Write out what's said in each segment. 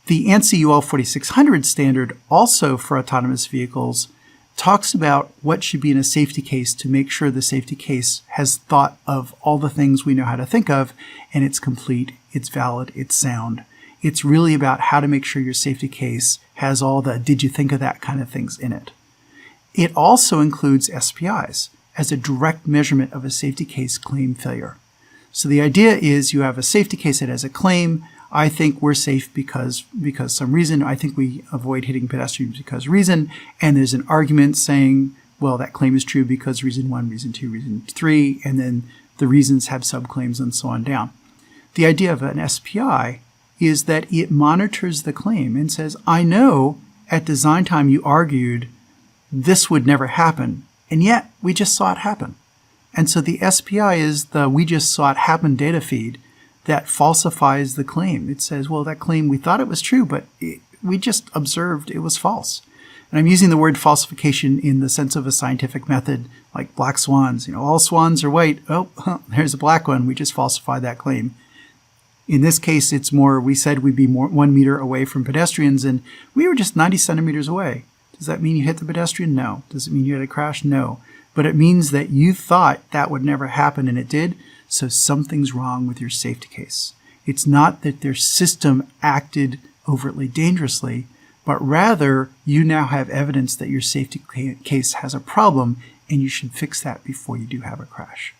The ANSI UL 4600 standard, also for autonomous vehicles, talks about what should be in a safety case to make sure the safety case has thought of all the things we know how to think of, and it's complete, it's valid, it's sound. It's really about how to make sure your safety case has all the did you think of that kind of things in it. It also includes SPIs as a direct measurement of a safety case claim failure. So the idea is you have a safety case that has a claim. I think we're safe because some reason. I think we avoid hitting pedestrians because reason. And there's an argument saying, well, that claim is true because reason 1, reason 2, reason 3, and then the reasons have subclaims and so on down. The idea of an SPI is that it monitors the claim and says, I know at design time you argued this would never happen, and yet we just saw it happen. And so the SPI is the we just saw it happen data feed that falsifies the claim. It says, well, that claim, we thought it was true, but we just observed it was false. And I'm using the word falsification in the sense of a scientific method, like black swans. All swans are white. Oh, there's a black one. We just falsified that claim. In this case, it's more, we said we'd be 1 meter away from pedestrians, and we were just 90 centimeters away. Does that mean you hit the pedestrian? No. Does it mean you had a crash? No. But it means that you thought that would never happen, and it did. So something's wrong with your safety case. It's not that their system acted overtly dangerously, but rather you now have evidence that your safety case has a problem and you should fix that before you do have a crash.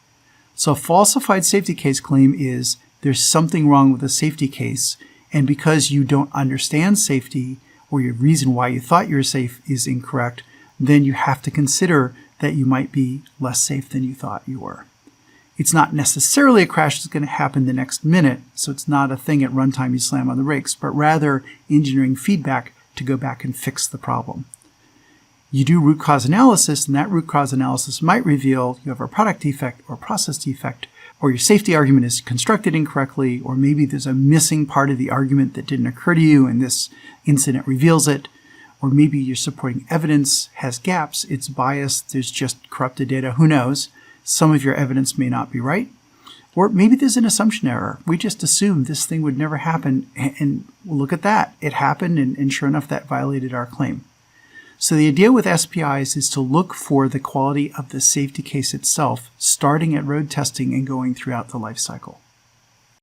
So a falsified safety case claim is there's something wrong with the safety case, and because you don't understand safety or your reason why you thought you were safe is incorrect, then you have to consider that you might be less safe than you thought you were. It's not necessarily a crash that's going to happen the next minute, so it's not a thing at runtime you slam on the brakes, but rather engineering feedback to go back and fix the problem. You do root cause analysis, and that root cause analysis might reveal you have a product defect or process defect, or your safety argument is constructed incorrectly, or maybe there's a missing part of the argument that didn't occur to you and this incident reveals it, or maybe your supporting evidence has gaps, it's biased, there's just corrupted data, who knows? Some of your evidence may not be right. Or maybe there's an assumption error. We just assumed this thing would never happen, and look at that. It happened, and sure enough, that violated our claim. So the idea with SPIs is to look for the quality of the safety case itself, starting at road testing and going throughout the life cycle.